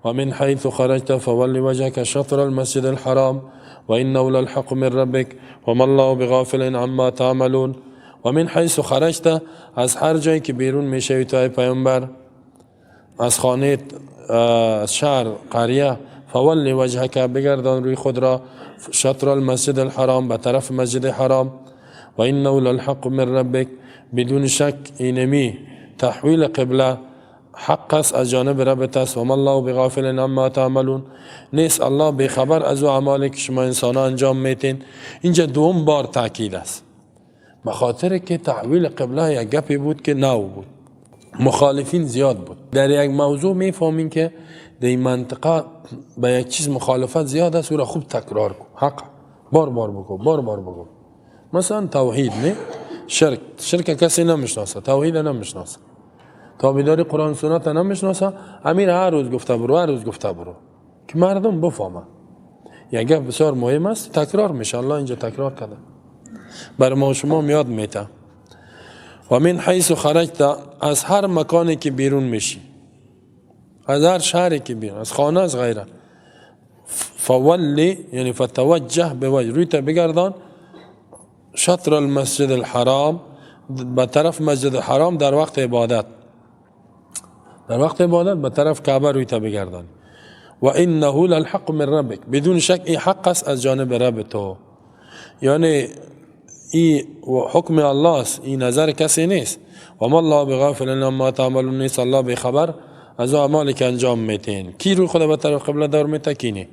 ومن حيث خرجت فول وجهك شطر المسجد الحرام وإنه للحق من ربك وما الله بغافل عما تعملون. ومن حيث خرجت، از هر جایی که بیرون میشوی تو پیامبر، از خانه، شهر، قریه، فول وجهک، بگردان روی خود را، شطر المسجد الحرام، به طرف مسجد حرام، و انه للحق من ربک، بدون شک اینمی تحویل قبله حق است از جانب ربت است. و ما الله بغافل عما تعملون، نیست الله بخبر از او اعمالی که شما انسان انجام میتین. اینجا دوم بار تاکید است، به خاطر که تحویل قبله یک گپی بود که نو بود، مخالفین زیاد بود. در یک موضوع میفهمین که در این منطقه به یک چیز مخالفت زیاد است، او را خوب تکرار کن، حق بار بار بگو، بار بار بگو. مثلا توحید، نه شرک کسی نمیشناسه، توحید نمیشناسه، تابعداری قرآن سنت نمیشناسه، امیر هر روز گفته برو، هر روز گفته برو که مردم بفهمه. یک گپ بسیار مهم است، تکرار میشه. الله اینجا تکرار کرده، بر ما شما میاد میته. و من حیث خرجت، از هر مکانی که بیرون میشی، از هر شهری که بیرون، از خانه، از غیره، فولی یعنی فتوجه به وجه، روی تا بگردان، شطر المسجد الحرام، به طرف مسجد الحرام در وقت عبادت، در وقت عبادت به طرف کعبه روی تا بگردان. و انه للحق من ربک، بدون شک این حق است از جانب رب تو، یعنی این حکم الله است، این نظر کسی نیست. و ما الله بغافل عما تعملون، نیست الله بخبر از اعمالی که انجام میتین. کی روی خود به طرف قبله دار میتکینی؟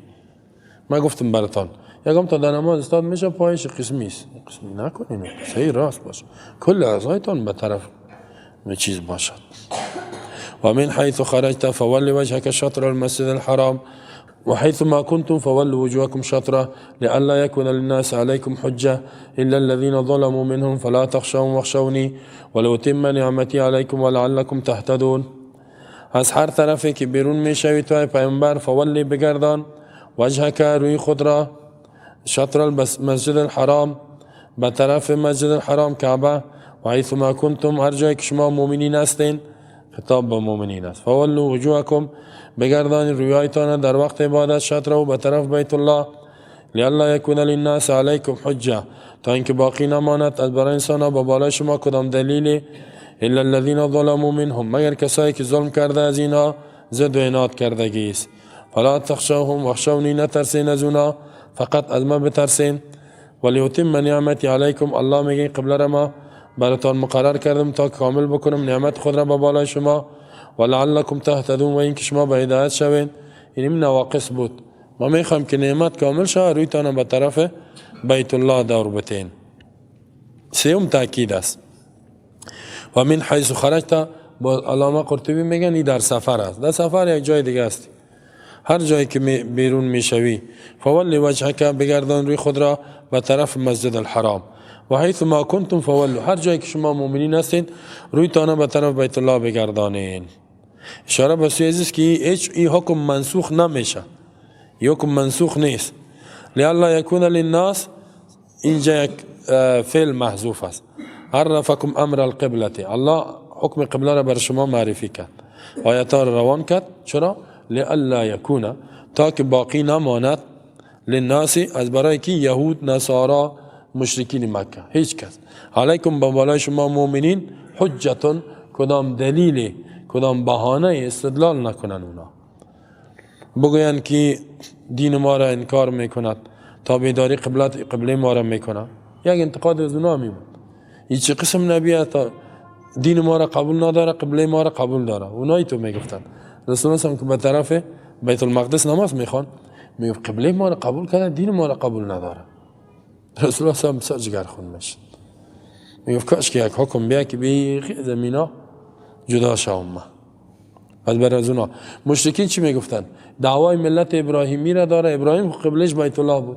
ما گفتم براتون یکم تا در نماز استاد میشه پایش قسمی است، قسمی نکنین، صحیح راست باشه، کل اعضایتون به طرف چیز باشد. و من حيث خرجت فول وجهك شطر المسجد الحرام وحيث ما كنتم فولوا وجوهكم شطره لئلا يكون للناس عليكم حجة إلا الذين ظلموا منهم فلا تخشوهم واخشوني ولأتم نعمتي عليكم ولعلكم تهتدون. از هر طرفی که بیرون میشوی تو پیامبر، فولی بگردان وجهک، روی خود را، شطر المسجد الحرام، به طرف مسجد الحرام کعبه، و حیث ما کنتم، هر جای که شما مؤمنین هستین، خطاب به مؤمنین است، فولوا وجوهکم، بگردان رویایتان در وقت عبادت، شطره به طرف بیت الله، لئلا یکون للناس علیکم حجه، تا اینکه باقی نماند از برای انسان با بالای شما کدام دلیلی، الا الذين ظلموا منهم، مگر کسایی که ظلم کرده از اینا، ضد و عناد کردگی است. فلا تخشوهم واخشونی، نترسین از اونا، فقط از ما بترسین. ولأتم نعمتی علیکم، الله میگه قبل را ما براتان مقرر کردم تا کامل بکنم نعمت خود را به بالای شما، ولعلکم تهتدون، و اینکه شما به هدایت شوین. این نواقص بود، ما میخوایم که نعمت کامل شه، رویتان به طرف بیت الله دور بتین. سوم تاکید است. و من حیث خرجت، با علامه قرطبی میگن این در سفر است، در سفر یک جای دیگه است، هر جایی که بیرون میشوی، فولی وجهک، بگردان روی خود را به طرف مسجد الحرام، و حیث ما کنتم فولوا، هر جایی که شما مؤمنین هستین روی تانه به طرف بیت الله بگردانین. اشاره به سوی است که این حکم منسوخ نمیشه، این حکم منسوخ نیست. لئلا یکون للناس، اینجا یک فعل محذوف است، عرفکم امر القبلة، الله حکم قبله را بر شما معرفی کرد، آیات را روان کرد. چرا؟ لئلا یکون، تا که باقی نماند، للناس، از برای کی؟ یهود، نصارا، مشرکین مکه، هیچ کس، علیکم به بالای شما مؤمنین، حجتون، کدام دلیل، کدام بهانه استدلال نکنن اونا، بگوین که دین ما را انکار میکند، تابعداری قبله ما را میکنه، یک انتقاد از اونا میمون. این چه قسم نبیه تا دین ما را قبول نداره، قبله ما را قبول داره؟ اونایی تو میگفتن. رسول الله هم که به طرف بیت المقدس نماز میخوان، میگفت قبله ما را قبول کرده، دین ما را قبول نداره. رسول الله هم بسیار جگرخون میشد، میگفت کاش که یک حکم بیا که به زمینا جدا شه امه. از بر از اونا مشرکین چی میگفتن؟ دعوای ملت ابراهیمی را داره، ابراهیم قبلش بیت الله بود،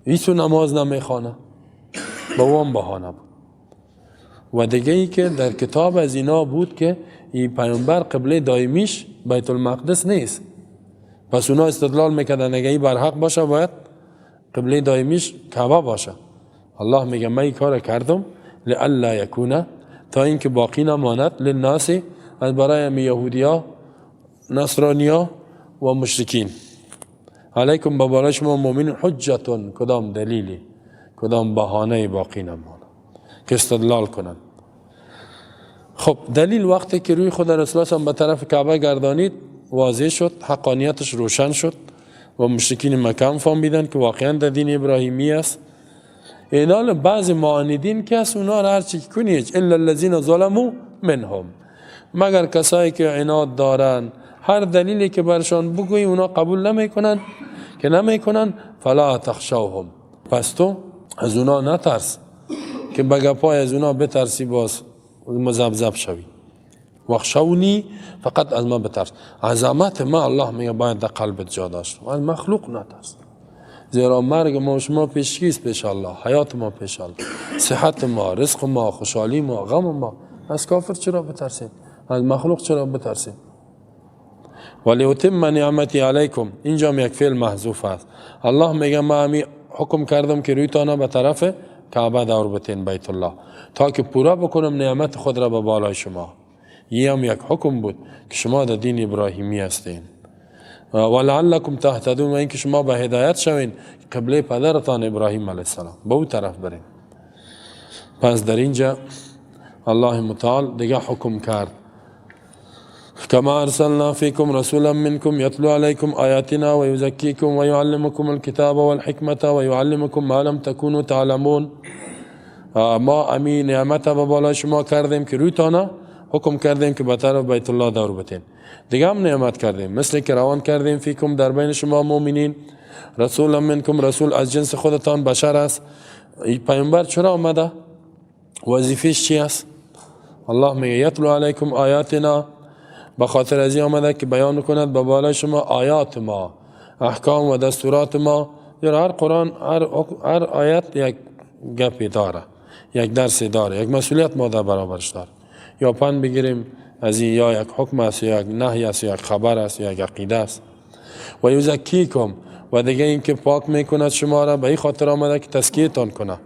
هیچ نماز نمیخوانه، با اون بهانه بود. و دیگه ای که در کتاب از اینا بود که این پیامبر قبله دائمیش بیت المقدس نیست، پس اونا استدلال میکردن اگه این برحق باشه باید قبله دائمیش کعبه باشه. الله میگه من این کار کردم لئلا یکونه، تا اینکه باقی نماند، للناس، از برای یهودیا، نصرانیا و مشرکین. علیکم به بالای شما مؤمنین حجتون، کدام دلیلی، کدام بهانه باقی نمانه که استدلال کنن. خب دلیل وقتی که روی خود رسول الله به طرف کعبه گردانید واضح شد، حقانیتش روشن شد و مشرکین مکه هم فهمیدن که واقعا در دین ابراهیمی است. اینال بعضی معاندین که است اونا را هر چی کنید الا الذين ظلموا منهم، مگر کسایی که عناد دارن هر دلیلی که برشان بگویی اونا قبول نمیکنن که نمیکنن. فلا تخشوهم، پس تو از اونا نترس که بگپای از اونا بترسی باز مزبزب شوی. وخشونی، فقط از ما بترس. عظمت ما الله میگه باید در قلبت جا داشت، از مخلوق نترس، زیرا مرگ ما و شما پیشگیست پیش الله، حیات ما پیش الله، صحت ما، رزق ما، خوشحالی ما، غم ما. از کافر چرا بترسیم؟ از مخلوق چرا بترسیم؟ ولیتم نعمتی علیکم، اینجا یک فعل محذوف است. الله میگه ما همی حکم کردم که روی تانا به طرف کعبه دور بتین بیت الله تا که پورا بکنم نعمت خود را به بالای شما. یه هم یک حکم بود که شما در دین ابراهیمی هستین. ولعلکم تهتدون، و اینکه شما به هدایت شوین قبله پدرتان ابراهیم علیه السلام به او طرف برین. پس در اینجا الله متعال دیگه حکم کرد کما ارسلنا فیکم رسولا منکم یتلو علیکم آیاتنا و یزکیکم و یعلمکم الکتاب والحکمت و یعلمکم ما لم تکونوا تعلمون. ما امی نعمت به بالای شما کردیم که روی تانا حکم کردیم که به طرف بیت الله دور بتین. دیگه هم نعمت کردیم مثل که روان کردیم فیکم در بین شما مؤمنین رسولا منکم، رسول از جنس خودتان بشر است. پیامبر چرا آمده؟ وظیفه‌اش چی است؟ الله میگه یتلو علیکم آیاتنا، به خاطر از این آمده که بیان کند به بالای شما آیات ما، احکام و دستورات ما. در هر قرآن هر آیت یک گپی داره، یک درسی داره، یک مسئولیت ما در برابرش داره. یا پند بگیریم از این، یا یک حکم است، یا یک نهی است، یا یک خبر است، یا یک عقیده است. و یزکیکم، و دیگه این که پاک میکند شما را، به این خاطر آمده که تزکیه‌تان کنه،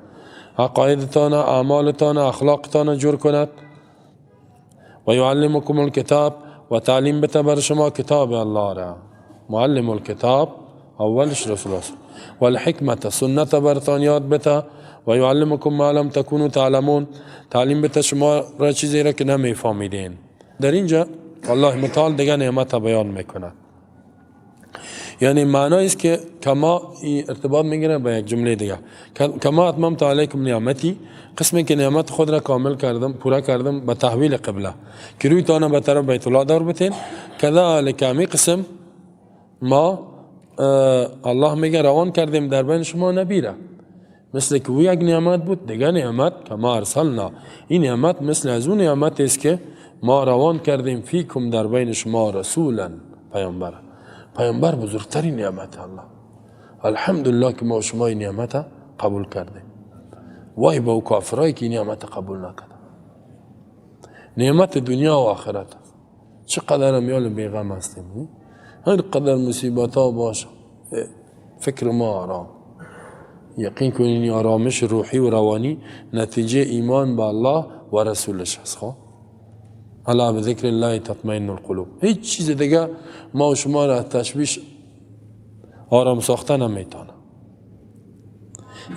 عقایدتان، اعمالتان، اخلاقتان جور کند. و یعلمکم الکتاب، و تعلیم بده بر شما کتاب الله را. معلم الکتاب اولش رسول الله، و الحکمت، سنت برتان یاد بده. و یعلمکم ما لم تکونوا تعلمون، تعلیم بده شما را چیزی را که نمیفهمیدین. در اینجا الله متعال دیگه نعمت بیان میکنه. یعنی معنی است که کما ارتباط میگیره به یک جمله دیگه، کما اتممت علیکم نعمتی، قسمی که نعمت خود را کامل کردم، پورا کردم به تحویل قبله که روی تانا به طرف بیت الله دور بتین. کذالک امی قسم ما الله میگه روان کردیم در بین شما نبی را، مثل که او یک نعمت بود دیگه نعمت کما ارسلنا. این نعمت مثل از اون نعمت است که ما روان کردیم فیکم در بین شما رسولا، پیامبر. پیامبر بزرگترین نعمت الله. الحمدلله که ما شما این نعمت قبول کردیم. وای با کافرایی که این نعمت قبول نکردن. نعمت دنیا و آخرت. چقدر امیال بیغم هستیم. هر قدر مصیبت ها باشه فکر ما آرام. یقین کنین آرامش روحی و روانی نتیجه ایمان به الله و رسولش است. خب الا بذکر الله تطمئن القلوب. هیچ چیز دیگه ما و شما را تشویش آرام ساخته نمیتونه.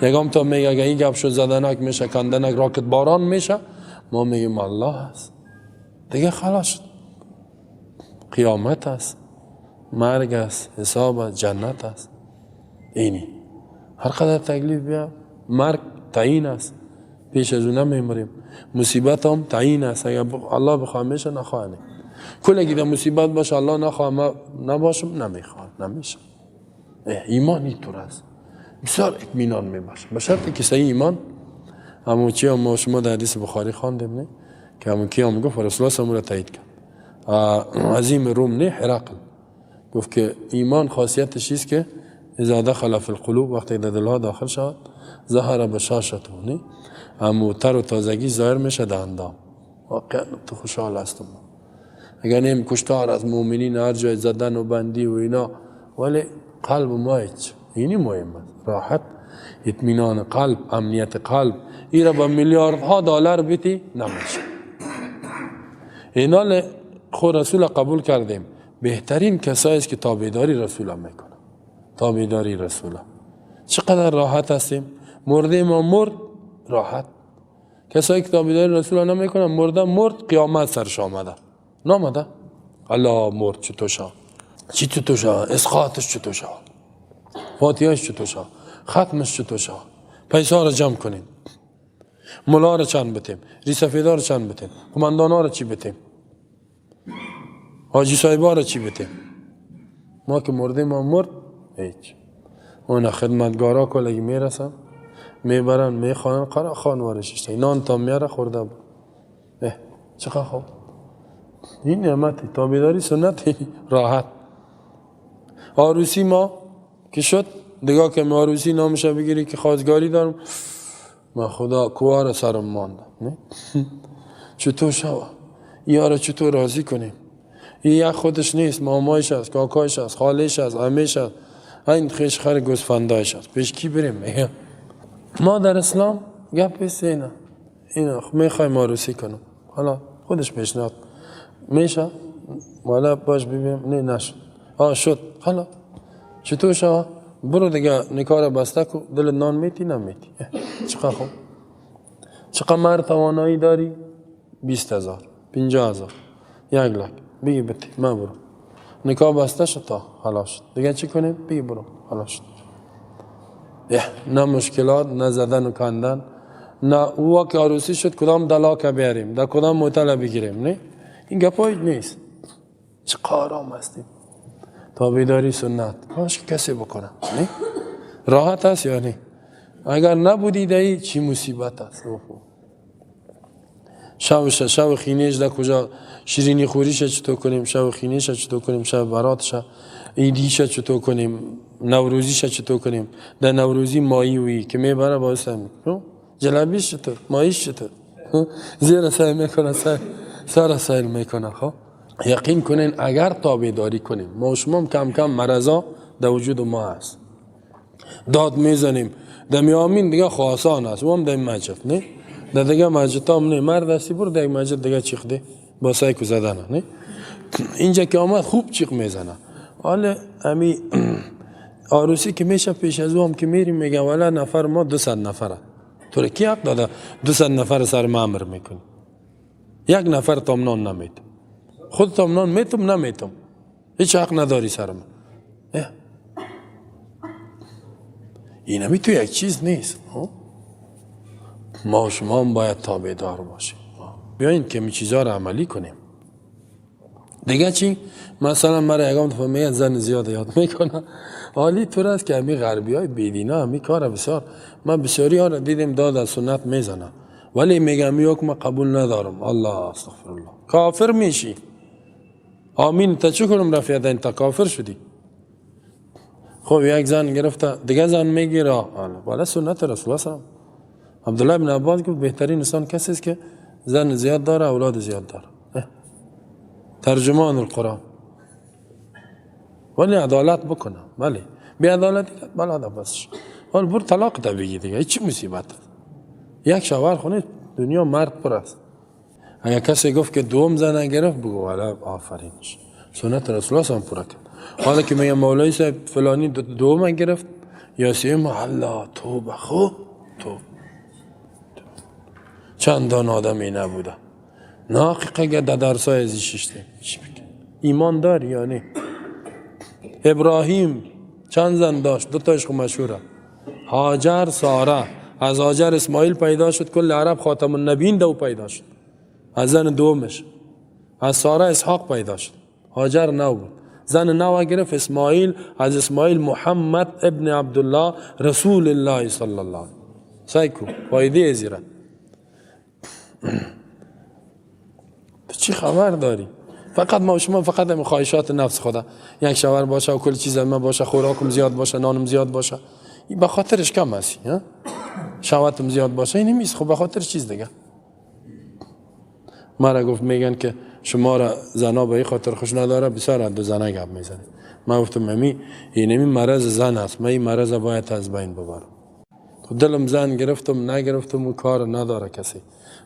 یکم تا میگه اگه این گپ شد زدنک میشه، کندنک راکت باران میشه، ما میگیم الله هست دیگه، خلاص. قیامت است، مرگ است، حساب است، جنت است. اینی هر قدر تکلیف بیا، مرگ تعیین است، پیش از اون نمیمریم. مصیبت هم تعیین است، اگر الله بخواه میشه، نخواه نه. کل اگه مصیبت باشه الله نخواه ما نباشم، نمیخواه، نمیشه. ایمان اینطور است، بسیار اطمینان میباشه، به شرطی که صحیح ایمان. همون چی هم شما در حدیث بخاری خواندیم نه، که همون کی هم گفت رسول الله صلی الله علیه و تایید کرد. عظیم روم نه، هرقل گفت که ایمان خاصیتش است که اذا دخل فی القلوب، وقتی در دلها داخل شد، ظهر بشاشته، نه همون تر و تازگی ظاهر میشه در اندام. واقعا تو خوشحال هستم. اگر نیم کشتار از مؤمنین هر جای زدن و بندی و اینا، ولی قلب ما هیچ. اینی مهم است، راحت، اطمینان قلب، امنیت قلب. این را با میلیاردها دلار بیتی نمیشه. اینا خود رسول قبول کردیم، بهترین کسایی است که تابعداری رسول میکنه. تابعداری رسول. چقدر راحت هستیم. مرده ما مرد راحت. کسایی که تابعداری رسول نمیکنن مرد قیامت سرش آمده. نامده. الله مرد چطور شد؟ چی چطور شد؟ اسقاطش چطور شد؟ فاتحهش چطور شد؟ ختمش چطور شد؟ پیسه را جمع کنیم. ملا را چند بتیم؟ ریسفیدا را چند بتیم؟ قماندانا را چی بتیم؟ حاجی صاحبا را چی بتیم؟ ما که مرده ما مرد هیچ. اون خدمتگارا کلگی میرسن میبرن میخوان قرار خانوارش نان تا میاره خورده بود. چقدر خوب. این نعمتی تابعداری سنتی راحت. عروسی ما که شد دیگه که عروسی نامشه بگیری که خواستگاری دارم من خدا کوار سرم مانده. چطور شوا یارو چطور راضی کنیم؟ این یک خودش نیست، مامایش هست، کاکایش هست، خالش هست، عمهش هست، این خیش خر گوسفندایش هست. پیش کی بریم؟ میگم ما در اسلام گپ است اینا میخوایم عروسی کنم. حالا خودش پیشنهاد میشه والا باش ببینم نه نشد شد حالا چطور شوا برو دیگه نکاح را بسته کو. دل نان میتی نمیتی؟ چقدر خوب. چقدر مرد توانایی داری؟ 20,000 50,000 1 لک بگی بتی من برو نکاح بسته شد تا حالا شد دیگه چی کنیم؟ بگی برو حالا شد. نه مشکلات نه زدن و کندن نه او که عروسی شد کدام دلاکه بیاریم در کدام موتله بگیریم. نه این گپایی نیست. چه آرام هستیم. تابعداری سنت کاش کسی بکنه. نه راحت است یا نه؟ اگر نبودی دایی چی مصیبت است. شب خینهش در کجا شیرینی خوریش چطور کنیم؟ شب خینهش چطور کنیم؟ شب براتش ایدیش چطور کنیم؟ نوروزیش چطور کنیم؟ در نوروزی مایی وی که میبره باعث هم جلبیش چطور؟ ماییش چطور؟ زیر سعی میکنه سر سیل میکنه. خب یقین کنین اگر تابعداری کنیم ما شما کم کم مرضا در وجود ما هست. داد میزنیم در میامین دیگه خواستان هست و هم در مجد نه در دیگه مجد هم نه مرد هستی برو در مجد دیگه چیخ ده با سایکو زدن نه اینجا که آمد خوب چیخ میزنه. حالا امی عروسی که میشه پیش از او هم که میریم میگه والا نفر ما 200 نفره تو کی حق داده 200 نفر سر مامر میکنی؟ یک نفر تامنان نمیتم خود تامنان میتم نمیتم هیچ حق نداری سر من. این همی تو یک چیز نیست. ما شما هم باید تابعدار باشیم. بیاین که می چیزها را عملی کنیم. دیگه چی؟ مثلا مرا یکم دفعه میگن زن زیاد یاد میکنه. حالی طور است که همی غربی های بیدینا همی کار بسیار من بسیاری ها را دیدیم داد از سنت میزنن ولی میگم یک قبول ندارم. الله استغفرالله کافر میشی. آمین تا چه کنم رفیع دین تا کافر شدی. خب یک زن گرفته دیگه زن میگیره والا سنت رسول الله. عبدالله بن عباس گفت بهترین انسان کسی است که زن زیاد داره اولاد زیاد داره. ترجمان القرآن. ولی عدالت بکنه. ولی بی عدالتی بلده بس. ولی بر طلاق تا بگی دیگه چی مصیبت. یک شوهر خونه دنیا مرد پر است. اگر کسی گفت که دوم زن گرفت بگو والا آفرینش. سنت رسول الله هم پورا کرد. حالا که میگم مولای صاحب فلانی دوم گرفت یا سیم الله توبه خو تو چندان آدمی نبوده. ناقیقه که در درسای ازیششته ایمان دار یا نه؟ ابراهیم چند زن داشت؟ 2 تاش مشهوره هاجر ساره. از هاجر اسماعیل پیدا شد کل عرب خاتم النبیین دو پیدا شد از زن دومش. از ساره اسحاق پیدا شد هاجر نو بود. زن نو گرفت اسماعیل از اسماعیل محمد ابن عبدالله رسول الله صلی الله علیه سایکو فایده ازیره. تو چی خبر داری؟ فقط ما شما فقط هم خواهشات نفس خدا یک شوهر باشه و کل چیز من باشه خوراکم زیاد باشه نانم زیاد باشه این به خاطرش کم هستی شهوتم زیاد باشه این نیست. خب به خاطر چیز دیگه مرا گفت میگن که شما را زنا به این خاطر خوش نداره بسیار دو زنه گپ میزنی. من گفتم این مرض زن است من این مرض باید از بین ببرم. دلم زن گرفتم نگرفتم و کار نداره کسی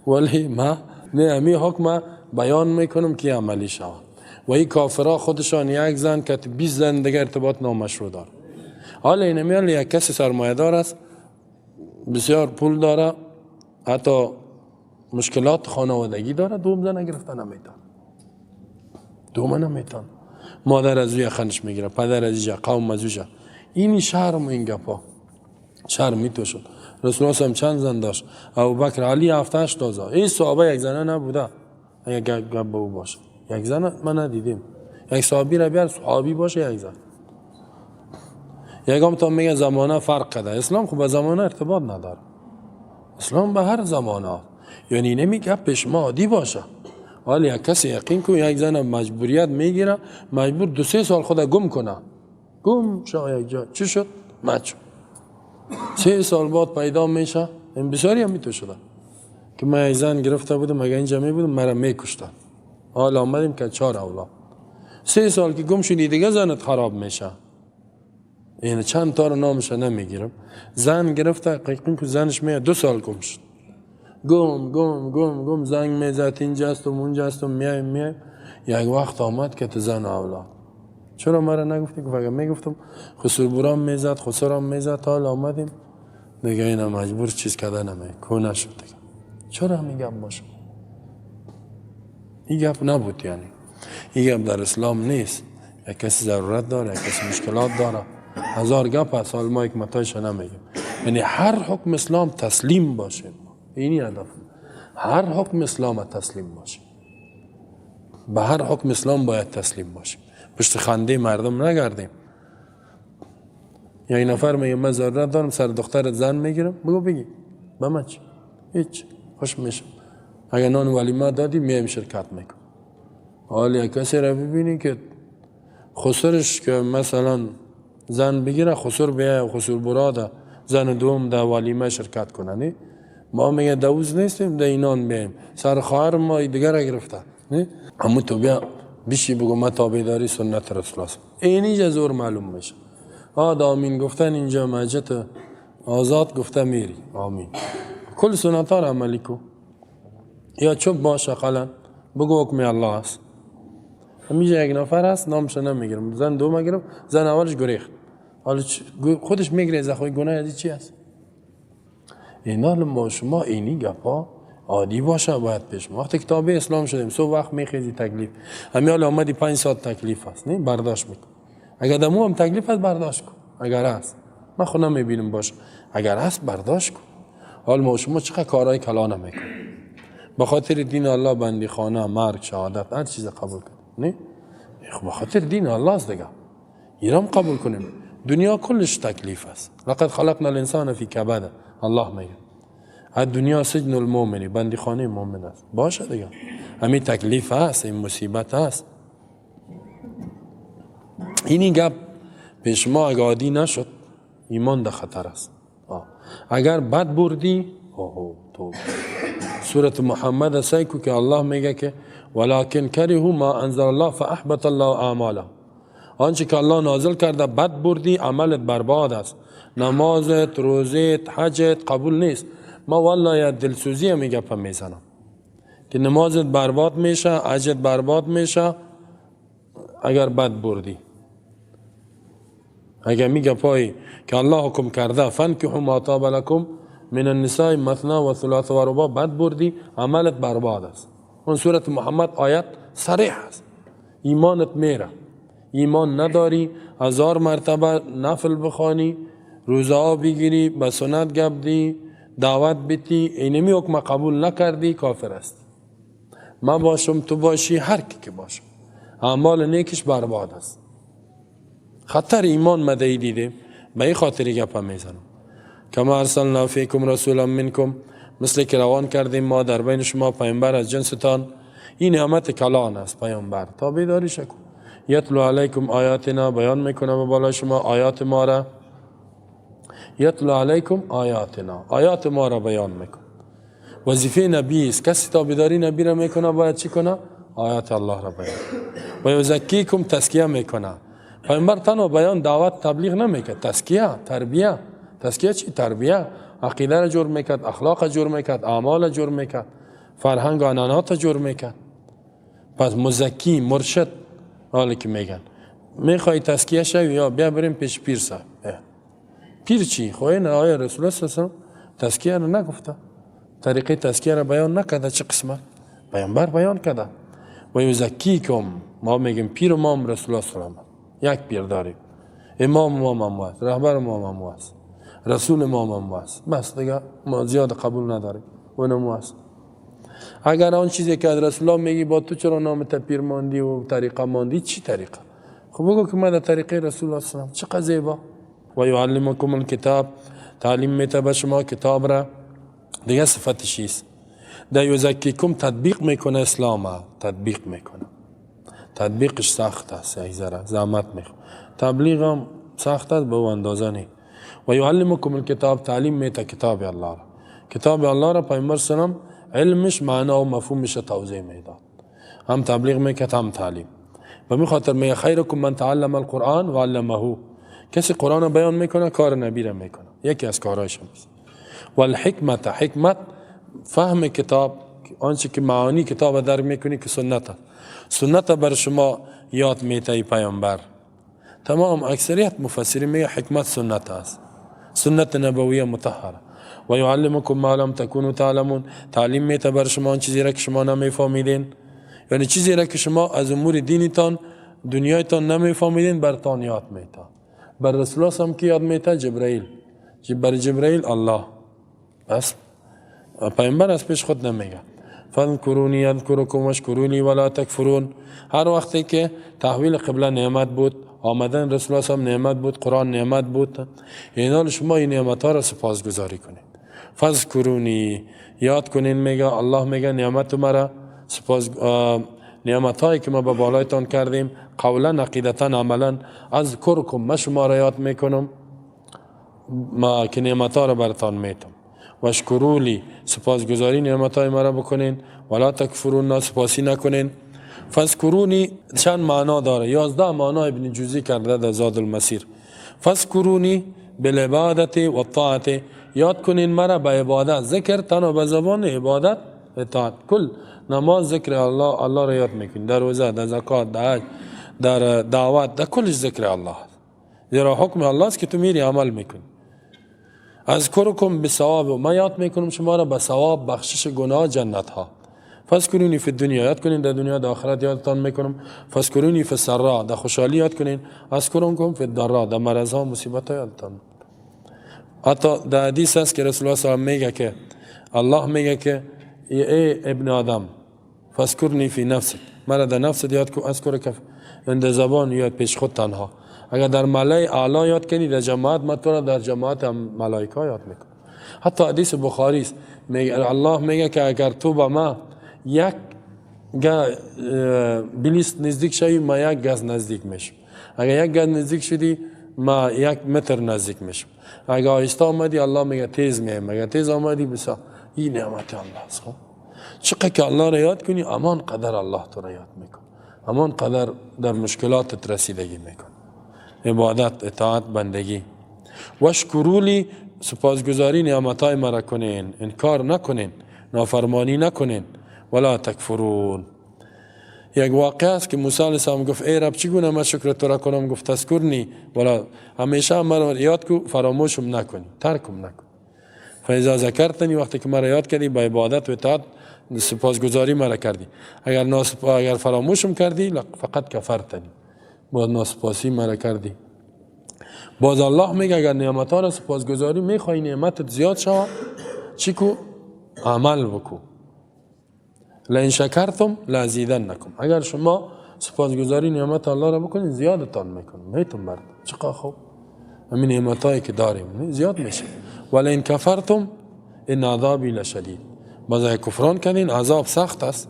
ولی ما نه حکم بیان میکنم که عملی شود. و این کافرها خودشان یک زن که 20 زن دیگه ارتباط نامشروع داره. حالا این میال یک کسی سرمایه دار است، بسیار پول داره، حتی مشکلات خانوادگی داره، دوم زن گرفته نمیتون، دوم نمیتون، مادر از اوی خنش میگیره، پدر از اینجا، قوم از اوجا. اینی شرم و این گپا شرم میتو شد. رسول الله هم چند زن داشت؟ ابوبکر، علی 7-8 تا. این صحابه یک زنه نبوده. اگه گپ به او باشه یک زن من ندیدیم. یک صحابی را بیار صحابی باشه یک زن. یکم تا میگه زمانه فرق کرده. اسلام خب به زمانه ارتباط نداره. اسلام به هر زمانه، یعنی نمیگه پیش ما عادی باشه. حالا یک کسی یقین کنه یک زن مجبوریت میگیره، مجبور 2-3 سال خود گم کنه، گم شو یک جا، چی شد؟ مچ 3 سال بعد پیدا میشه. این بسیاری هم میتو شده که من یک زن گرفته بودم، مگه اینجا می بودم مرا میکشتن، حالا آمدیم که 4 اولاد. 3 سال که گم شدی دیگه زنت خراب میشه. این چند تا رو نامش نمیگیرم. زن گرفته قیقین که زنش میاد 2 سال گم شد، گم زنگ میزد اینجاست و اونجاست و میایم. یک وقت آمد که تو زن اولاد. چرا مرا نگفتی؟ که فقط میگفتم خسور برام میزد، خسورم میزد. حالا آمدیم دیگه اینا مجبور چیز کده نمی کنه شد دیگه. چرا همین گپ باشه؟ این گپ نبود. یعنی این گپ در اسلام نیست. یک کسی ضرورت داره، یک کسی مشکلات داره، 1000 گپ هست، حال ما حکمتایش نمیگیم. یعنی هر حکم اسلام تسلیم باشه. اینی هدف. هر حکم اسلام تسلیم باشه. به هر حکم اسلام باید تسلیم باشیم. پشت خنده مردم نگردیم. یا این نفر میگه من ضرورت دارم سر دخترت زن میگیرم، بگی به من چی؟ هیچ، خوش میشم. اگر نان ولیمه دادی میایم شرکت میکن. حالا یک کسی را ببینی که خسرش که مثلا زن بگیره، خسر بیایه خسر براده زن دوم در ولیمه شرکت کنه، نه؟ ما میگه دوز نیستیم در اینان بیاییم، سر خواهر ما دیگر را گرفته، نه؟ همون تو بیا بیشی بگو ما تابعداری سنت رسول الله. اینجا زور معلوم میشه. آمین گفتن اینجا مجد آزاد گفته میری آمین. کل سنت ها را عملی کو. یا چوب باشه قلن بگو حکم الله است. همیشه یک نفر هست نامش نمیگیرم، زن دوم میگیرم، زن اولش گریخت، حالا خودش میگیره از خوی گناه ازی چی است؟ اینا ما شما اینی گپا عادی باشه باید پیش. وقتی کتاب اسلام شدیم صبح وقت میخیزی تکلیف، همین حالا آمدی 5 ساعت تکلیف هست، نه برداشت میکن. اگر دمو هم تکلیف هست برداشت کن، اگر هست من خود نمیبینم باشه، اگر هست برداشت کن. حال ما شما چقدر کارهای کلا نمیکن به خاطر دین الله، بندی خانه، مرگ، شهادت، هر چیز قبول کن، نه خب به خاطر دین الله است دیگه. ایرام قبول کنیم. دنیا کلش تکلیف است. لقد خلقنا الانسان فی کبد. الله میگه هر دنیا سجن المؤمنی، بندی خانه مؤمن است. باشه دیگه، همین تکلیف هست، این مصیبت هست. اینی گپ پیش ما اگه عادی نشد ایمان در خطر است. اگر بد بردی تو سورة محمد سیکو که الله میگه که ولکن کرهوا ما انزل الله فاحبط الله اعمالهم. آنچه که الله نازل کرده بد بردی عملت برباد است، نمازت، روزت، حجت قبول نیست. ما والله یا دلسوزی میگه پا میزنم که نمازت برباد میشه، حجت برباد میشه اگر بد بردی. اگر میگه پای که الله حکم کرده فانکحوا ما طاب لکم من النساء مثنی و ثلاث و رباع، بد بردی عملت برباد است. اون سورة محمد آیت صریح است. ایمانت میره. ایمان نداری 1000 مرتبه نفل بخوانی، روزه بگیری، به سنت گپ دی، دعوت بیتی، اینمی حکم قبول نکردی، کافر است. ما باشم تو باشی، هر کی که باشم اعمال نیکش برباد است. خطر ایمان مدعی دیدیم، به این خاطری گپ میزنم. کما ارسلنا فیکم رسولا منکم، مثل که روان کردیم ما در بین شما پیامبر از جنستان. این نعمت کلان است. پیامبر تابعداری شکن. یتلو علیکم آیاتنا، بیان میکنه به بالای شما آیات ما را. یتلو علیکم آیاتنا، آیات ما را بیان میکن. وظیفه نبی است. کسی تابعداری نبی را میکنه باید چی کنه؟ آیات الله را بیان. و یزکیکم، تزکیه میکنه. پیامبر تنها بیان دعوت تبلیغ نمیکرد، تزکیه، تربیه. تزکیه چی؟ تربیه. عقیده را جور میکرد، اخلاق را جور میکرد، اعمال را جور میکرد، فرهنگ و عنعنات را جور میکرد. پس مزکی، مرشد حالی که میگن میخوای تزکیه شوی یا بیا بریم پیش پیر صاحب. پیر چی؟ خو این آیه رسول الله صلی الله علیه و تزکیه رو نگفته، طریقه تزکیه رو بیان نکرده. چه قسمت پیامبر بیان کرده؟ و یزکیکم، ما میگیم پیر ما هم رسول الله صلی الله علیه و یک پیر داریم، امام ما هم هست، رهبر ما هم هست، رسول ما هم هست، بس دیگه ما زیاد قبول نداریم و نمو هست. اگر آن چیزی که از رسول الله میگی با تو چرا نام پیر ماندی و طریقه ماندی؟ چی طریقه؟ خب بگو که ما در طریقه رسول الله صلی الله علیه و چقدر زیبا. و یعلمکم الکتاب، تعلیم میته به شما کتاب را. دیگه صفتش است. در یزکیکم تطبیق میکنه اسلام، تطبیق میکنه. تطبیقش سخت است، ای ذره زحمت میخواد. تبلیغ هم سخت است به اون اندازه نه. و یعلمکم الکتاب، تعلیم میته کتاب الله را. کتاب الله را پیامبر سلام علمش معنا و مفهومش توضیح میداد، هم تبلیغ میکرد هم تعلیم. و می خاطر میگه خیرکم من تعلم القرآن و علمه، کسی قرآن بیان میکنه کار نبی را میکنه، یکی از کارهایش است. و الحکمت، حکمت فهم کتاب، آنچه که معانی کتاب درک میکنی که سنت، سنت بر شما یاد میته پیامبر. تمام اکثریت مفسرین میگه حکمت سنت است، سنت نبویه مطهره. و یعلمکم ما لم تکونوا تعلمون، تعلیم میته بر شما آن چیزی را که شما نمیفهمیدین، یعنی چیزی را که شما از امور دینیتان دنیایتان نمیفهمیدین برتان یاد میته. بر رسول الله هم که یاد میته جبرائیل، بر جبرائیل الله، بس پیامبر از پیش خود نمیگه. فاذکرونی اذکرکم واشکرونی ولا تکفرون. هر وقتی که تحویل قبله نعمت بود، آمدن رسول الله هم نعمت بود، قرآن نعمت بود، اینا شما این نعمت ها را سپاسگزاری کنید. فاذکرونی، یاد کنین، میگه الله میگه نعمت مرا سپاس، نعمت هایی که ما به بالایتان کردیم قولا عقیدتا عملا، اذکرکم، ما شما را یاد میکنم، ما که نعمت ها را برتان میتم. واشکرولی، سپاسگزاری نعمت های مرا بکنین، ولا تکفرون، سپاسی نکنین. فاذکرونی چند معنا داره، 11 معنا ابن جوزی کرده در زاد المسیر. فاذکرونی بالعبادت و الطاعت، یاد کنین مرا به عبادت، ذکر تنها به زبان، عبادت اطاعت. کل نماز ذکر الله، الله را یاد میکنین، در روزه، در زکات، در حج، در دعوت، در کلش ذکر الله، زیرا حکم الله است که تو میری عمل میکنی. اذکرکم بثواب، ما یاد میکنم شما را به ثواب، بخشش گناه، جنت ها. فاذکرونی فی الدنیا، یاد کنین در دنیا، در آخرت یادتان میکنم. فاذکرونی فی السراء، در خوشحالی یاد کنین. اذکرکم فی الضراء، در مرض ها، مصیبت ها یادتان. حتی در حدیث است که رسول الله صلی الله علیه و میگه که الله میگه که ای ابن آدم فاذکرنی فی نفسک، مرا در نفست یاد کن، اذکرک عند زبان، یاد پیش خود تنها. اگر در ملای اعلی یاد کنی در جماعت، ما تو را در جماعت ملائکه یاد میکنه. حتی حدیث بخاری است، الله میگه که اگر تو با ما یک بلیس نزدیک شوی، ما یک گز نزدیک میشم. اگر یک گز نزدیک شدی، ما 1 متر نزدیک میشم. اگر آهسته آمدی، الله میگه تیز میایم. اگر تیز آمدی، بسا این نعمت الله است. چقدر که الله را یاد کنی، امان قدر الله تو را یاد میکن، امان قدر در مشکلاتت رسیدگی میکن. عبادت، اطاعت، بندگی. واشکرولی، سپاسگزاری نعمتای مرا کنین، انکار نکنین، نافرمانی نکنین. ولا تکفرون. یک واقعه است که موسی علیه السلام گفت ای رب چگونه من شکر تو را کنم؟ گفت تذکرنی ولا، همیشه مرا یاد کو، فراموشم نکنی، ترکم نکن. فاذا ذکرتنی، وقتی که مرا یاد کردی، با عبادت و اطاعت سپاسگزاری مرا کردی. اگر فراموشم کردی، فقط کفرتنی، باز ناسپاسی مرا کردی. باز الله میگه اگر نعمت‌ها را سپاسگزاری میخوای نعمتت زیاد شود، چی کو؟ عمل بکو. لئن شکرتم لازیدنکم، اگر شما سپاسگزاری نعمت الله را بکنید زیادتان میکنم، میتون برد. چقدر خوب، همین نعمتایی که داریم زیاد میشه. ولئن کفرتم ان عذابی لشدید، باز اگر کفران کردین عذاب سخت است.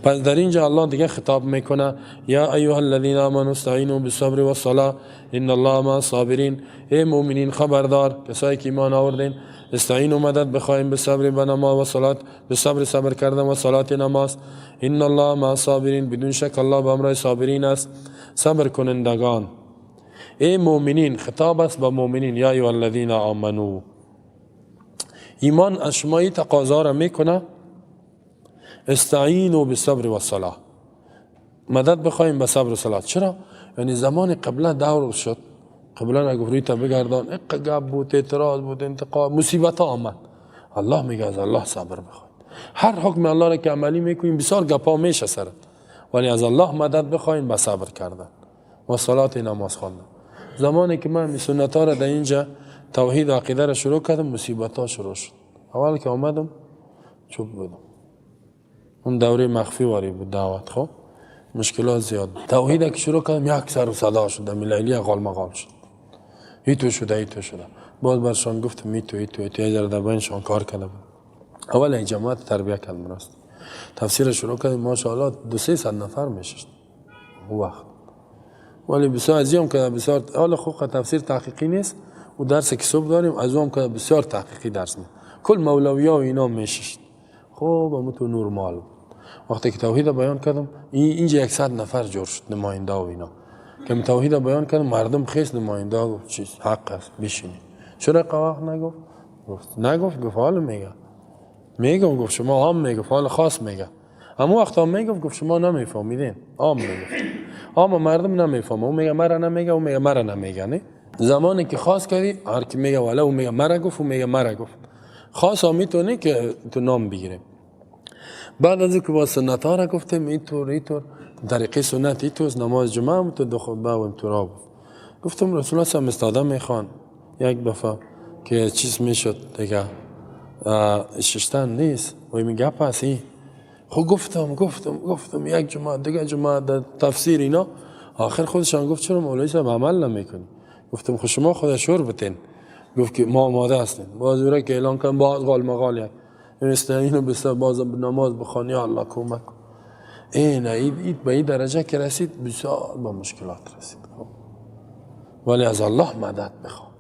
پس در اینجا الله دیگه خطاب میکنه یا ایها الذین آمنوا استعینوا بالصبر والصلاة ان الله مع الصابرین. ای مؤمنین خبردار، کسایی که ایمان آوردین، استعینوا مدد بخواین، به صبر به نماز و صلات، به صبر کردن و صلات نماز. ان الله مع الصابرین، بدون شک الله به همراه صابرین است، صبر کنندگان. ای مؤمنین، خطاب است به مؤمنین، یا ایها الذین آمنوا. ایمان از شما این تقاضا را میکنه، استعینوا بالصبر والصلاة، مدد بخوایم به صبر و صلات. چرا؟ یعنی زمان قبله دور شد، قبله نگفت ریتا بگردان، اقگب بود، اعتراض بود، انتقاد، مصیبت ها آمد. الله میگه از الله صبر بخواید. هر حکم الله را که عملی میکنیم بسیار گپا میشه سرت، ولی از الله مدد بخواین به صبر کردن و صلات نماز خواندن. زمانی که من سنت ها را در اینجا توحید و عقیده را شروع کردم، مصیبت ها شروع شد. اول که آمدم چوب بودم، اون دوره مخفی واری بود دعوت، خب مشکلات زیاد. توحید که شروع کردم یک سر و صدا شد، میلیلی اقال مقال شد، ایتو شده. باز برشان گفتم ایتو یه ذره در بینشان کار کردم. اول این جماعت تربیه کردم، راست تفسیر شروع کردیم، ماشاءالله 200-300 نفر میشد اون وقت. ولی بسیار عزیزم که بسیار حالا خوب تفسیر تحقیقی نیست و درس که صبح داریم از اون که بسیار تحقیقی درس میده، کل مولویا و اینا میشد. خب اما تو نورمال وقتی که توحید بیان کردم اینجا 100 نفر جور شد نماینده و اینا که توحید بیان کردم، مردم خیس نماینده گفت چیز حق است بشینید. چرا قواق نگفت؟ گفت حالا میگم گفت شما عام میگفت حال خاص میگه. اما وقت هم گفت شما نمیفهمیدین، عام میگفت، اما مردم نمیفهمه، اون میگه مرا نمیگه، اون میگه مرا نمیگه. نه زمانی که خاص کردی هر کی میگه والا اون میگه مرا گفت، اون میگه مرا گفت. خاص هم میتونه که تو نام بگیریم. بعد از اینکه با سنت ها را گفتیم اینطور طریقه سنت ایتوز، نماز جمعه هم تو دو خطبه و امترا بود. گفتم رسول الله هم استاده میخوان یک دفعه که چیز میشد دیگه ششتن نیست و میگه پس این خب گفتم یک جمعه دیگه جمعه در تفسیر اینا. آخر خودشان گفت چرا مولوی صاحب عمل نمیکنی؟ گفتم خود شما خود شور بتین. گفت که ما آماده هستیم. باز اون که اعلان کردن باز قال مقال یک اینو بسیار باز نماز بخوانی الله کمک. این به این درجه که رسید بسیار با مشکلات رسید. ولی از الله مدد بخوام،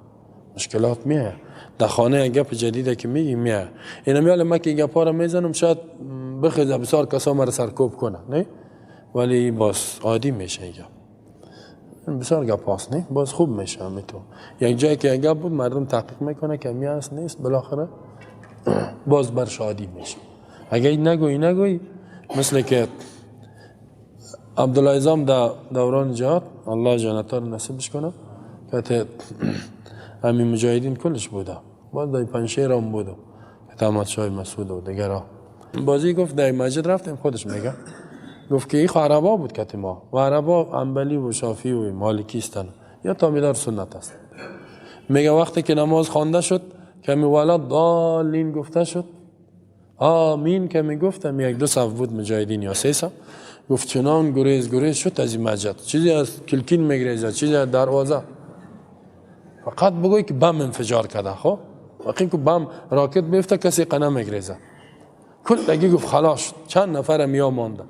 مشکلات میاد. در خانه گپ جدیده که میاد اینا میاله ما که گپا رو میزنم شاید بخیزه بسیار کسا مرا سرکوب کنه، نه ولی باز عادی میشه اینجا بسیار گپاست، نه باز خوب میشه. تو یک جایی که گپ بود مردم تحقیق میکنه که میاست نیست، بالاخره باز برش عادی میشه. اگه نگویی مثل که عبدالله ازام در دوران جهاد الله جنتا رو نصیبش کنه که همین مجاهدین کلش بوده، باز در پنشیر هم بوده احتماد شای مسعود و دیگرها. بازی گفت در مسجد رفتیم، خودش میگه گفت که این عربا بود که ما و عربا انبلی و شافی و مالکی هستن یا تابعدار سنت است. میگه وقتی که نماز خوانده شد که می ولد ضالین گفته شد، آمین که میگفتم یک دو صف بود مجاهدین یا 3 صف، گفت چنان گریز شد از این مسجد، چیزی از کلکین میگریزه، چیزی از دروازه. فقط بگوی که بم انفجار کرده. خب وقتی که بم راکت بیفته کسی قنم میگریزه. کل دیگه گفت خلاص چند نفر میا مانده.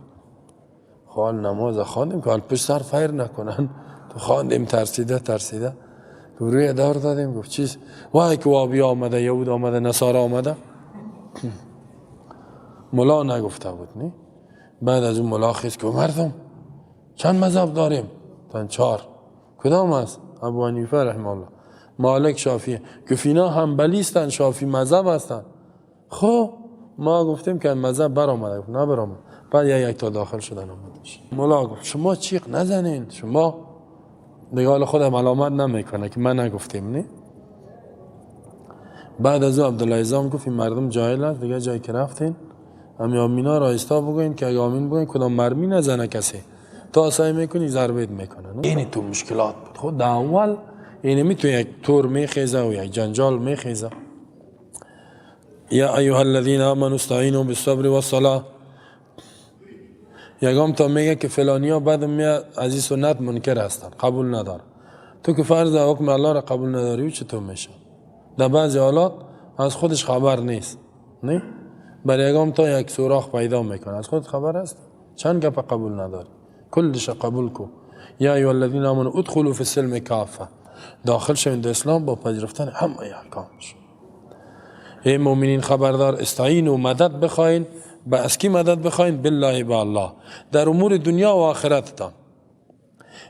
خب نماز خواندیم که پشت سر فیر نکنن، تو خواندیم ترسیده روی دار دادیم. گفت چیز وای که وابی آمده، یهود آمده، نصارا آمده. ملا نگفته بود نه. بعد از اون ملا خیز که مردم چند مذهب داریم؟ 4. کدام است؟ ابو حنیفه رحمه الله، مالک، شافعی. گفت اینا حنبلی هستند، شافعی مذهب هستند. خب ما گفتیم که مذهب برآمده. گفت نه برآمد. بعد یک تا داخل شدن آمدش. ملا گفت شما چیق نزنین، شما دیگه حال خودم علامت نمیکنه که من نگفتیم نه. بعد از او عبدالله ازام گفت این مردم جاهل است، دیگه جایی که رفتین همین آمینا را ایستا بگوین که اگه آمین بگوین کدام مرمی نزنه کسی، تا سعی میکنی ضربت میکنه. اینی تو مشکلات بود. خود در اول اینی میتونه یک تور میخیزه و یک جنجال میخیزه. یا ایها الذین آمنوا استعینوا بالصبر والصلاة. یکم تا میگه که فلانیا بعد میاد از این سنت منکر هستن، قبول نداره. تو که فرض حکم الله را قبول نداری چطور میشه؟ در بعضی حالات از خودش خبر نیست، نه؟ برای یکم تا یک سوراخ پیدا میکنه، از خود خبر است، چند گپ قبول نداری، کلش قبول کو. یا ایها الذین آمنوا ادخلوا فی السلم کافه. داخل شوید در اسلام با پذیرفتن همه احکامش. ای مؤمنین خبردار استعینوا مدد بخواین. با از کی مدد بخواین؟ بالله با الله، در امور دنیا و آخرتتان.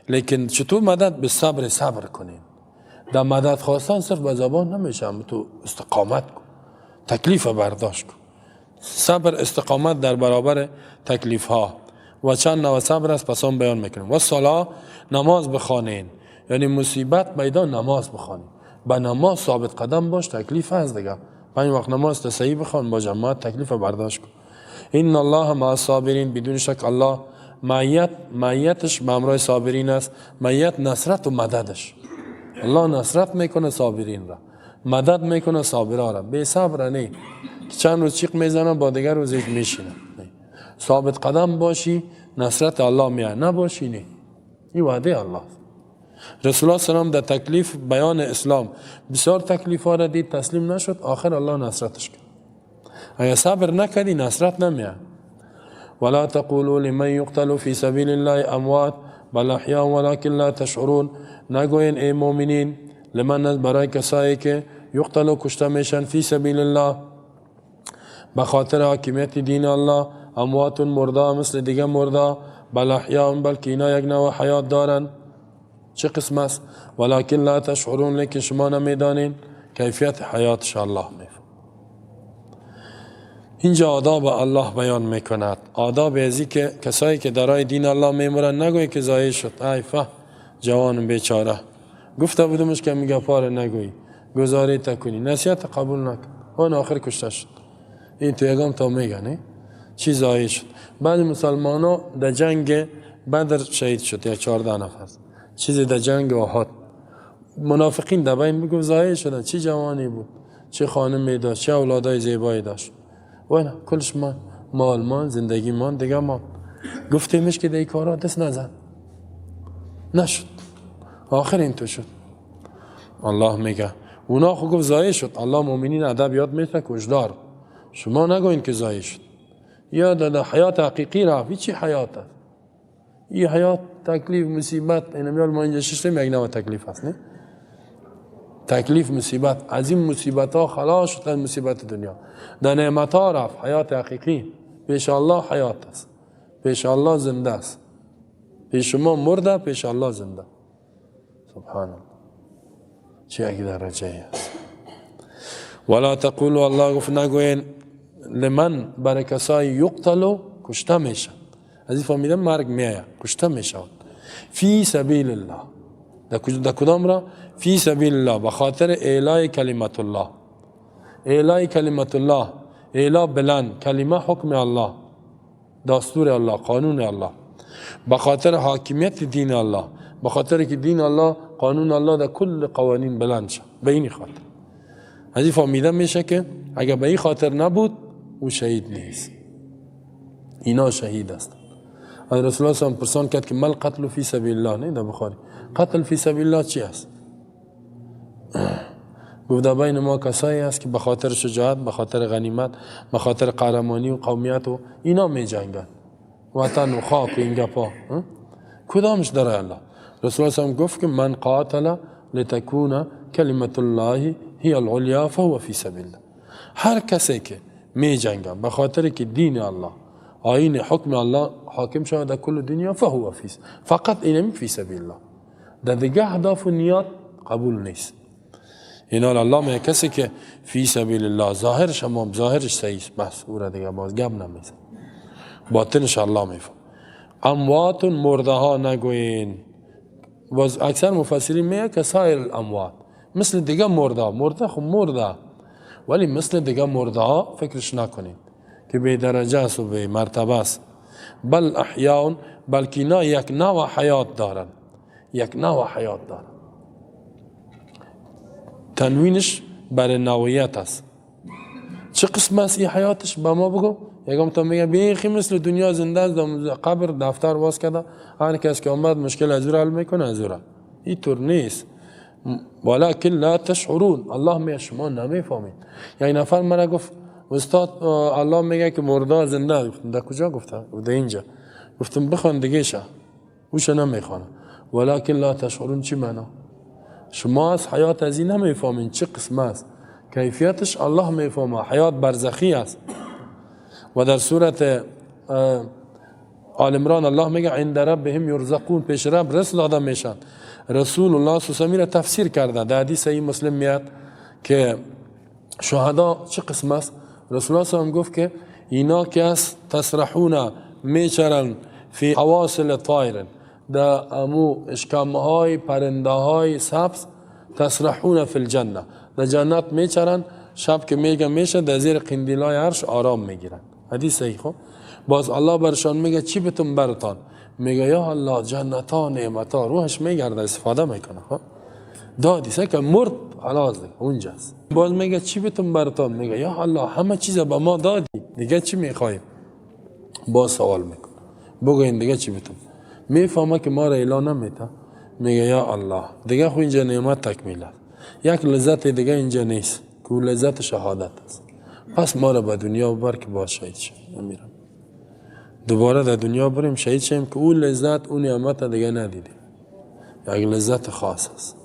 لیکن چطور مدد؟ به صبر کنین. در مدد خواستن صرف به زبان نمیشه، تو استقامت کن، تکلیف برداشت کن. صبر استقامت در برابر تکلیف ها و چند نوع صبر است پس آن بیان میکنیم. و صلاح نماز بخوانین، یعنی مصیبت پیدا نماز بخوانین، با نماز ثابت قدم باش، تکلیف هست دیگه. 5 وقت نماز تصحیح بخوان با جماعت، تکلیف برداشت کن. این الله مع الصابرین، بدون شک الله معیتش به همراه صابرین است. معیت نصرت و مددش، الله نصرت میکنه صابرین را، مدد میکنه صابرا را. بی صبر نه که چند روز چیق میزنه با دیگر روز میشینه. ثابت قدم باشی نصرت الله میاد، نباشی نه. این وعده الله. رسول الله سلام در تکلیف بیان اسلام بسیار تکلیف ها را دید، تسلیم نشد، آخر الله نصرتش کرد. اگر صبر نکردی نصرت نمیاد. ولا تقولوا لمن يقتل في سبيل الله اموات بل احياء ولكن لا تشعرون. نگوین ای مؤمنین لمن، برای کسایی که یقتلوا کشته میشن فی سبیل الله به خاطر حاکمیت دین الله، اموات مرده مثل دیگه مرده، بل احیاء بلکه اینا یک نوع حیات دارن. چه قسم است؟ ولکن لا تشعرون، لیکن شما نمیدانین کیفیت حیاتش. الله میفهم. اینجا آداب الله بیان میکند. آداب ازی که کسایی که درای دین الله میمورن نگوی که زایه شد، ای فه جوان بیچاره، گفته بودمش که میگه پاره نگوی، گزاری تکنی، نصیحت قبول نکن، اون آخر کشته شد. این تو یکم تا میگه نه چی زایه شد. بعد مسلمان ها در جنگ بدر شهید شد یا 14 نفر، چیزی در جنگ احد. منافقین در بین میگو زایه شدن، چی جوانی بود، چه خانمی داشت، چه اولادای زیبایی داشت، و نه کلش مال زندگی مان دیگه مان. گفتیمش که دی کارا دست نزن، نشد، آخر این تو شد. الله میگه اونا خو گفت زایه شد. الله مومنین ادب یاد میتونه کشدار، شما نگوین که زایه شد. یا در حیات حقیقی رفت. چی حیات است؟ این حیات تکلیف مصیبت، اینمیال ما اینجا ششتیم یک نوع تکلیف هست نه؟ تکلیف مصیبت، از این مصیبت ها خلاص شد. مصیبت دنیا در نعمت ها رفت. حیات حقیقی پیش الله حیات است، پیش الله زنده است. پیش شما مرده، پیش الله زنده. سبحان الله، چه یک درجه است. ولا تقولوا، الله گفت نگوین لمن، برای کسای یقتلوا کشته میشن. از این فهمیدن مرگ میآید، کشته میشن فی سبیل الله. در کدام را؟ فی سبیل الله، به خاطر اعلای کلمت الله. اعلای کلمت الله، اعلا بلند، کلمه حکم الله، دستور الله، قانون الله، به خاطر حاکمیت دین الله، به خاطر که دین الله، قانون الله در کل قوانین بلند شد. به این خاطر از این فهمیدن میشه که اگر به این خاطر نبود او شهید نیست. اینا شهید است. رسول الله صلی الله علیه و آله پرسان کرد که مل قتل فی سبیل الله، نه در بخاری قتل فی سبیل الله چی است؟ گفت در بین ما کسایی است که به خاطر شجاعت، به خاطر غنیمت، به خاطر قهرمانی و قومیت و اینا می جنگن، وطن و خاک و این گپا. کدامش داره الله؟ رسول الله صلی الله علیه و آله گفت که من قاتل لتکون کلمت الله هی العلیا فهو فی سبیل الله. هر کسی که می جنگه به خاطر که دین الله، آیین حکم الله حاکم شود در کل دنیا، فهو فی، فقط اینمی فی سبیل الله. در دیگه اهداف و نیات قبول نیست. اینا الله میگه کسی که فی سبیل الله ظاهرش هم ظاهرش صحیح بس، او را دیگه باز گپ نمیزن، باطنش الله میفهم. اموات مرده ها نگوین. و اکثر مفسرین میگه که سایر الاموات، مثل دیگه مرده خب مرده، ولی مثل دیگه مرده ها فکرش نکنید که به درجه است و به مرتبه است. بل احیاء، بلکه اینا یک نوع حیات دارن، یک نوع حیات دارن. تنوینش برای نوعیت است. چه قسم است این حیاتش؟ به ما بگو. یکم تا میگه بیخی مثل دنیا زنده است، قبر دفتر باز کرده، هر کس که آمد مشکل از او حل میکنه از او. این طور نیست. ولکن لا تشعرون، الله میگه شما نمیفهمید. یک نفر من گفت استاد الله میگه که مرده زنده. گفتم در کجا؟ گفته در اینجا. گفتم بخوان دیگه شه، اوش نمیخوانه. ولکن لا تشعرون چی معنا؟ شما از حیات از این نمیفهمین چه قسم است، کیفیتش الله میفهمه. حیات برزخی است. و در سورت آل عمران الله میگه عند ربهم یرزقون، پیش رب رزق داده میشن. رسول الله صلی الله علیه و تفسیر کرده. در حدیث صحیح مسلم میاد که شهدا چه قسم است. رسول الله صلی الله علیه و گفت که اینا که است تسرحون میچرن فی حواصل طائر، در امو اشکامه های پرنده های سبز، تسرحون فی الجنه، در جنت میچرن، شب که میگه میشه در زیر قندیلای عرش آرام میگیرن. حدیث صحیح. خب باز الله برشان میگه چی بتون برتان؟ میگه یا الله جنتا نعمتا، روحش میگرده استفاده میکنه. خب دادی سه که مرد خلاص اونجاست. باز میگه چی بتون برتان؟ میگه یا الله همه چیز به ما دادی، دیگه چی میخوایم؟ باز سوال میکنه بگوین دیگه چی بتون؟ میفهمه که ما را اعلان نمیده، میگه یا الله دیگه خو اینجا نعمت تکمیل است، یک لذت دیگه اینجا نیست که لذت شهادت است، پس ما را به دنیا ببر که با شهید شیم. میرم دوباره در دنیا بریم شهید شیم که اون لذت اون نعمت دیگه ندیدیم، یک لذت خاص است.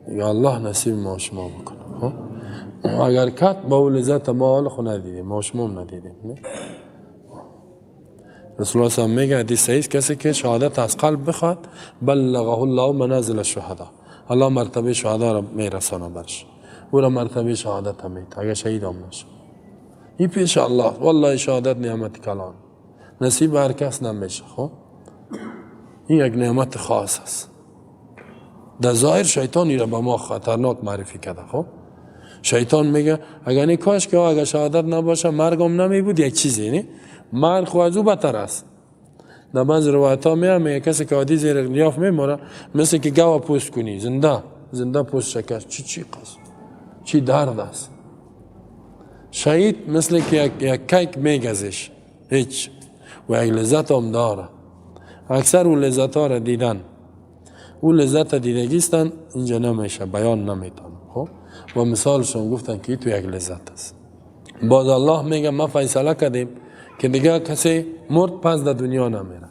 یا الله نصیب ما شما بکنه. اگر کت با اون لذت ما حال خو ندیدیم، ما شما ندیدیم. رسول الله صلی میگه حدیث صحیح، کسی که شهادت از قلب بخواد بلغه الله منازل الشهدا، الله مرتبه شهدا را میرسانه برش، او را مرتبه شهادت هم میده اگر شهید هم نشه. این پیش الله والله شهادت نعمت کلان، نصیب هر کس نمیشه. خب این یک نعمت خاص است. در ظاهر شیطانی را به ما خطرناک معرفی کرده. خب شیطان میگه اگر کاش که اگر شهادت نباشه مرگم نمی بود، یک چیزی نه، مرگ خو از او بهتر است. در بعض روایت ها میگه کسی که عادی زیر لیاف میموره مثل که گاو پوست کنی، زنده پوست شکست، چی قصد، چی درد است. شهید مثل که یک کیک میگزش، هیچ و یک لذت هم داره. اکثر اون لذت ها را دیدن، اون لذت دیدگیستن اینجا نمیشه بیان نمیتون. خب و مثالشون گفتن که تو یک لذت است. باز الله میگه ما فیصله کردیم که دیگه کسی مرد پس در دنیا نمیره.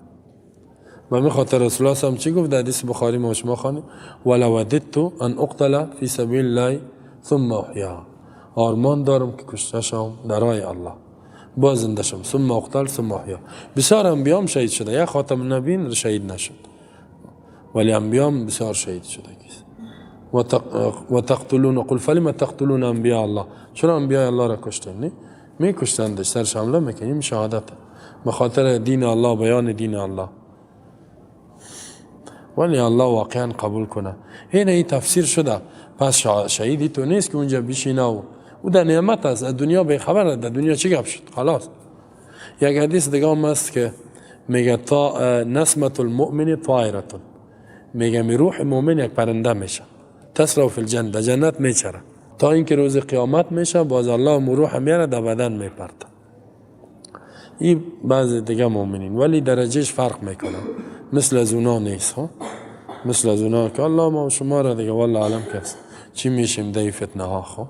و می خاطر رسول الله هم چی گفت در حدیث بخاری ما شما خوانیم ولو وددت ان اقتل فی سبیل الله ثم احیا، آرمان دارم که کشته شم در راه الله باز زنده شم، ثم اقتل ثم احیا. بسیار انبیام شهید شده، یا خاتم النبیین شهید نشد ولی انبیام بسیار شهید شده. و تقتلون قل فلم تقتلون انبیاء الله، چرا انبیاء الله را کشتن؟ میکشتندش، سرش حمله میکنیم، شهادت بخاطر دین الله، بیان دین الله، ولی الله واقعا قبول کنه. این تفسیر شده. پس شهیدی تو نیست که اونجا بشینه و در نعمت است، از دنیا به خبره، در دنیا چی گپ شد خلاص. یک حدیث دیگه هم است که میگه تا نسمت المؤمن طائرتون، میگه می روح مؤمن یک پرنده میشه، تسرع فی الجنه، جنت میچره تا اینکه روز قیامت میشه، باز الله روح میاره در بدن میپرته. این بعض دیگه مؤمنین ولی درجهش فرق میکنه، مثل از اونا نیست. مثل از اونا که الله ما و شما را دیگه والله عالم کس چی میشیم دی فتنه ها.